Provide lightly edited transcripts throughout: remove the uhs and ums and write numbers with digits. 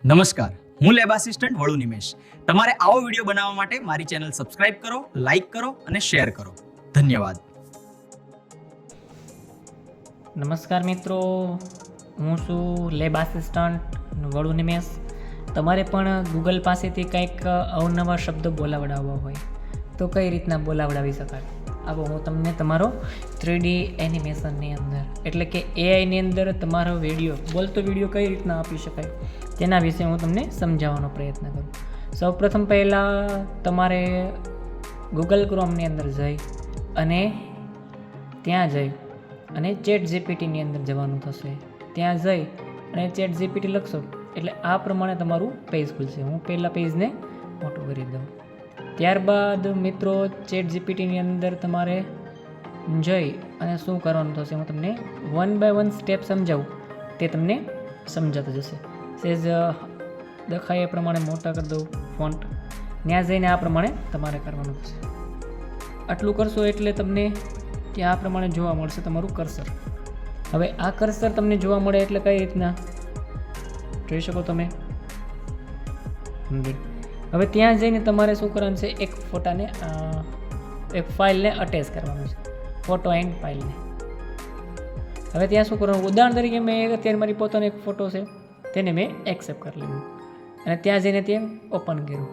નમસ્કાર, હું lab assistant વળુ Nimesh. તમારે આવો વિડીયો બનાવવા માટે મારી ચેનલ સબસ્ક્રાઇબ કરો, લાઈક કરો અને શેર કરો. ધન્યવાદ. નમસ્કાર મિત્રો, હું છું લેબ આસિસ્ટન્ટ વળુ નિમેશ. તમારે પણ ગૂગલ પાસેથી કંઈક અવનવા શબ્દો બોલાવડાવવા હોય તો કઈ રીતના બોલાવડાવી શકાય? આવો હું તમને તમારો 3D એનિમેશનની અંદર એટલે કે એઆઈની અંદર તમારો બોલતો વિડીયો કઈ રીતના આપી શકાય તેના વિશે હું તમને સમજાવવાનો પ્રયત્ન કરું. સૌપ્રથમ પહેલાં તમારે ગૂગલ ક્રોમની અંદર જઈ અને ત્યાં જઈ અને ચેટ જીપીટીની અંદર જવાનું થશે. ત્યાં જઈ અને ચેટ જીપીટી લખશો એટલે આ પ્રમાણે તમારું પેજ ખુલશે. હું પહેલાં પેજને મોટું કરી દઉં. ત્યારબાદ મિત્રો ચેટ જીપીટીની અંદર તમારે જઈ અને શું કરવાનું થશે હું તમને 1 by 1 સ્ટેપ સમજાવું, તે તમને સમજાતું જશે. સેજ દેખાય એ પ્રમાણે મોટા કરી દઉં ફોન્ટ. ત્યાં જઈને આ પ્રમાણે તમારે કરવાનું થશે. આટલું કરશો એટલે તમને ત્યાં આ પ્રમાણે જોવા મળશે તમારું કર્સર. હવે આ કર્સર તમને જોવા મળે એટલે કઈ રીતના જોઈ શકો તમે. હવે ત્યાં જઈને તમારે શું કરવાનું છે, એક ફાઇલને અટેચ કરવાનું છે, ફોટો એન્ડ ફાઇલને. હવે ત્યાં શું કરવાનું, ઉદાહરણ તરીકે મેં અત્યારે મારી પોતાનો એક ફોટો છે તેને મેં એક્સેપ્ટ કરી લીધું અને ત્યાં જઈને ત્યાં ઓપન કર્યું.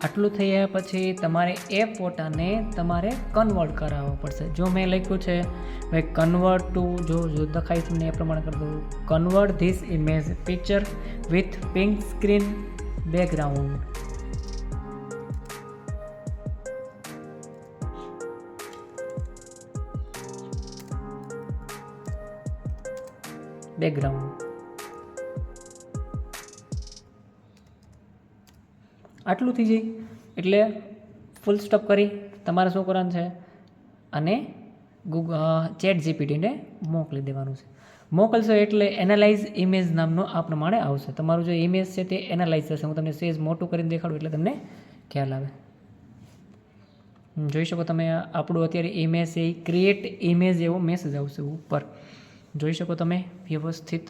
આટલું થયા પછી તમારે એ ફોટાને તમારે કન્વર્ટ કરાવવો પડશે. જો મેં લખ્યું છે ભાઈ કન્વર્ટ ટુ, જો દેખાય તમને એ પ્રમાણે કરી દઉં, convert this image picture with pink screen background. આટલું થઈ જાય એટલે ફૂલ સ્ટોપ કરી તમારે શું કરવાનું છે અને ચેટ જીપીટીને મોકલી દેવાનું છે. મોકલશો એટલે એનાલાઇઝ ઇમેજ નામનો આ પ્રમાણે આવશે. તમારું જે ઇમેજ છે તે એનાલાઇઝ થશે. હું તમને સેજ મોટું કરીને દેખાડું એટલે તમને ખ્યાલ આવે. જોઈ શકો તમે આપણું અત્યારે ઇમેજ છે એ ક્રિએટ ઇમેજ એવો મેસેજ આવશે ઉપર. જોઈ શકો તમે વ્યવસ્થિત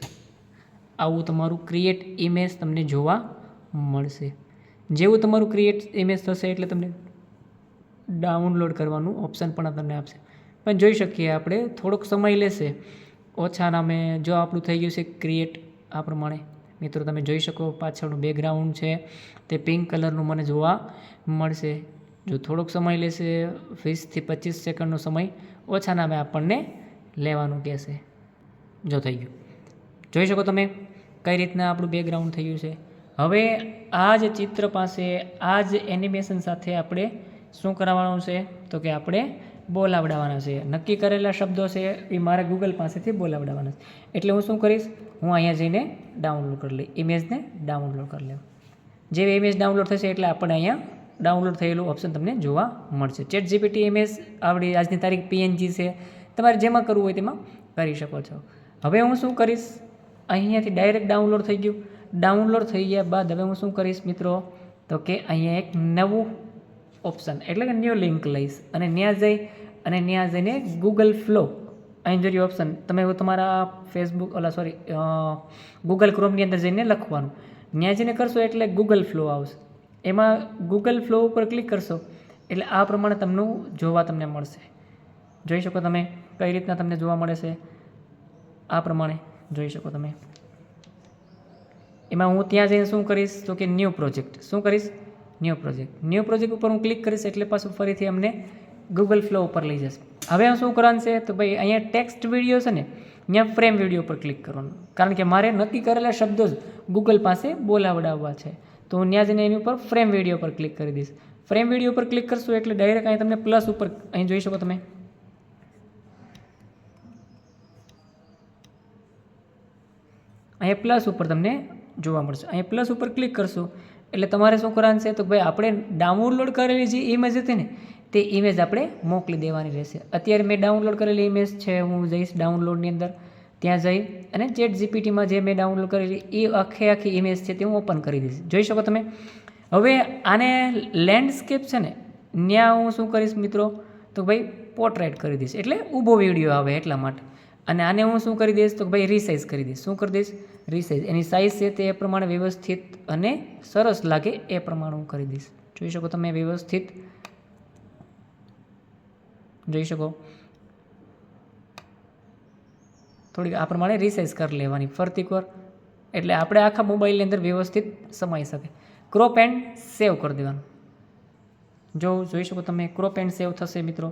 આવું તમારું ક્રિએટ ઇમેજ તમને જોવા મળશે. જેવું તમારું ક્રિએટ ઇમેજ થશે એટલે તમને ડાઉનલોડ કરવાનું ઓપ્શન પણ તમને આપશે. પણ જોઈ શકીએ આપણે થોડોક સમય લેશે. ઓછા નામે જો આપણું થઈ ગયું છે ક્રિએટ આ પ્રમાણે મિત્રો તમે જોઈ શકો પાછળનું બેકગ્રાઉન્ડ છે તે પિંક કલરનું મને જોવા મળશે. જો થોડોક સમય લેશે 20 થી 25 સેકન્ડનો સમય ઓછા નામે આપણને લેવાનું કહેશે. જો થઈ ગયું, જોઈ શકો તમે કઈ રીતના આપણું બેકગ્રાઉન્ડ થઈ ગયું છે. હવે આ જ ચિત્ર પાસે આ જ એનિમેશન સાથે આપણે શું કરાવવાનું છે તો કે આપણે બોલાવડાવવાના છે. નક્કી કરેલા શબ્દો છે એ મારે ગૂગલ પાસેથી બોલાવડાવવાના છે. એટલે હું શું કરીશ, હું અહીંયા જઈને ડાઉનલોડ કરી લઈ, ઇમેજને ડાઉનલોડ કરી લઉં. જેવી ઇમેજ ડાઉનલોડ થશે એટલે આપણે અહીંયા ડાઉનલોડ થયેલું ઓપ્શન તમને જોવા મળશે. ચેટ જીપીટી ઇમેજ આવડી આજની તારીખ PNG છે, તમારે જેમાં કરવું હોય તેમાં કરી શકો છો. હવે હું શું કરીશ, અહીંયાથી ડાયરેક્ટ ડાઉનલોડ થઈ ગયું. ડાઉનલોડ થઈ ગયા બાદ હવે હું શું કરીશ મિત્રો તો કે અહીંયા એક નવું ઓપ્શન એટલે કે ન્યૂ લિંક લઈશ અને ત્યાં જઈને ગૂગલ ફ્લો અહીં જોયું ઓપ્શન તમે તમારા ગૂગલ ક્રોમની અંદર જઈને લખવાનું. ત્યાં જઈને કરશો એટલે ગૂગલ ફ્લો આવશે. એમાં ગૂગલ ફ્લો ઉપર ક્લિક કરશો એટલે આ પ્રમાણે તમને મળશે. જોઈ શકો તમે કઈ રીતના તમને જોવા મળે છે આ પ્રમાણે જોઈ શકો તમે. એમાં હું ત્યાં જઈને શું કરીશ તો કે ન્યૂ પ્રોજેક્ટ ઉપર હું ક્લિક કરીશ એટલે પાછું ફરીથી અમને ગૂગલ ફ્લો ઉપર લઈ જશે. હવે શું કરવાનું છે તો ભાઈ અહીંયા ટેક્સ્ટ વિડીયો છે ને ત્યાં ફ્રેમ વિડીયો પર ક્લિક કરવાનું, કારણ કે મારે નક્કી કરેલા શબ્દો જ ગૂગલ પાસે બોલાવડાવવા છે. તો હું ત્યાં જઈને એની ઉપર ફ્રેમ વિડીયો પર ક્લિક કરી દઈશ. ફ્રેમ વિડીયો પર ક્લિક કરશું એટલે ડાયરેક્ટ અહીં તમને પ્લસ ઉપર અહીં જોઈ શકો તમે અહીંયા પ્લસ ઉપર તમને જોવા મળશે. અહીં પ્લસ ઉપર ક્લિક કરશો એટલે તમારે શું કરવાનું છે તો ભાઈ આપણે ડાઉનલોડ કરેલી જે ઇમેજ હતી ને તે ઇમેજ આપણે મોકલી દેવાની રહેશે. અત્યારે મેં ડાઉનલોડ કરેલી ઇમેજ છે, હું જઈશ ડાઉનલોડની અંદર, ત્યાં જઈ અને ચેટ જીપીટીમાં જે મેં ડાઉનલોડ કરેલી એ આખી ઇમેજ છે તે હું ઓપન કરી દઈશ. જોઈ શકો તમે. હવે આને લેન્ડસ્કેપ છે ને ત્યાં હું શું કરીશ મિત્રો તો ભાઈ પોર્ટ્રેટ કરી દઈશ એટલે ઊભો વિડીયો આવે એટલા માટે. અને આને હું શું કરી દઈશ તો ભાઈ રીસાઇઝ કરી દઈશ. શું કરી દઈશ? રીસાઇઝ. એની સાઇઝ છે તે એ પ્રમાણે વ્યવસ્થિત અને સરસ લાગે એ પ્રમાણે હું કરી દઈશ. જોઈ શકો તમે વ્યવસ્થિત જોઈ શકો. થોડીક આ પ્રમાણે રીસાઇઝ કરી લેવાની ફરતી કોર, એટલે આપણે આખા મોબાઈલની અંદર વ્યવસ્થિત સમાઈ શકે. ક્રોપ એન્ડ સેવ કરી દેવાનું. જો જોઈ શકો તમે ક્રોપ એન્ડ સેવ થશે મિત્રો.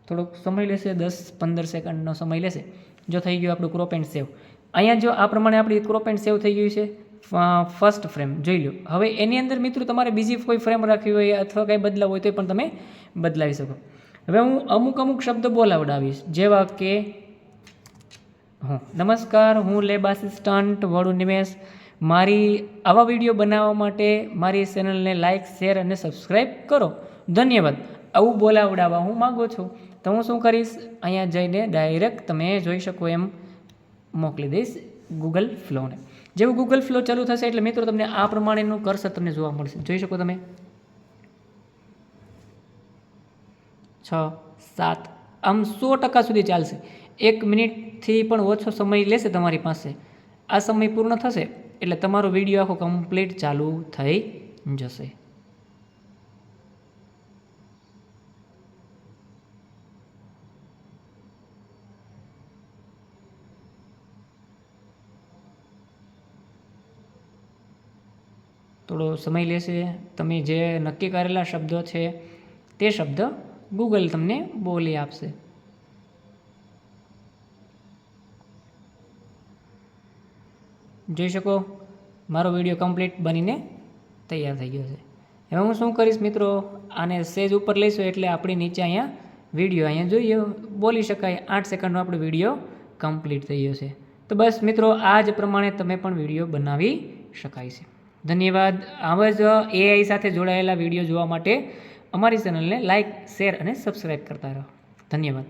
થોડોક સમય લેશે, 10-15 સેકન્ડનો સમય લેશે. જો થઈ ગયું આપણું ક્રોપ એન્ડ સેવ. અહીંયા જો આ પ્રમાણે આપણી ક્રોપ એન્ડ સેવ થઈ ગયું છે ફર્સ્ટ ફ્રેમ જોઈ લો. હવે એની અંદર મિત્રો તમારે બીજી કોઈ ફ્રેમ રાખવી હોય અથવા કંઈ બદલાવ હોય તો પણ તમે બદલાવી શકો. હવે હું અમુક શબ્દ બોલાવડાવીશ, જેવા કે નમસ્કાર, હું લેબ આસિસ્ટન્ટ વડુ નિમેશ. મારી આવા વિડીયો બનાવવા માટે મારી ચેનલને લાઇક, શેર અને સબસ્ક્રાઈબ કરો. ધન્યવાદ. આવું બોલાવડાવવા હું માગું છું. તો હું શું કરીશ, અહીંયા જઈને ડાયરેક્ટ તમે જોઈ શકો એમ મોકલી દઈશ ગૂગલ ફ્લોને. જેવું ગૂગલ ફ્લો ચાલુ થશે એટલે મિત્રો તમને આ પ્રમાણેનું કર્સર તમને જોવા મળશે. જોઈ શકો તમે 6, 7 આમ 100% સુધી ચાલશે. 1 મિનિટથી પણ ઓછો સમય લેશે તમારી પાસે. આ સમય પૂર્ણ થશે એટલે તમારો વિડીયો આખો કમ્પ્લીટ ચાલુ થઈ જશે. થોડો સમય લેશે. તમે જે નક્કી કરેલા શબ્દો છે તે શબ્દ ગૂગલ તમને બોલી આપશે. જોઈ શકો મારો વિડીયો કમ્પ્લીટ બનીને તૈયાર થઈ ગયો છે. હવે હું શું કરીશ મિત્રો, આને સેજ ઉપર લઈશું એટલે આપણી નીચે અહીંયા વિડીયો અહીંયા જોઈએ બોલી શકાય. 8 સેકન્ડનો આપણો વિડીયો કમ્પ્લીટ થઈ ગયો છે. તો બસ મિત્રો આ જ પ્રમાણે તમે પણ વિડીયો બનાવી શકાય છે. ધન્યવાદ. આવા જ એઆઈ સાથે જોડાયેલા વિડીયો જોવા માટે અમારી ચેનલને લાઇક, શેર અને સબસ્ક્રાઈબ કરતા રહો. ધન્યવાદ.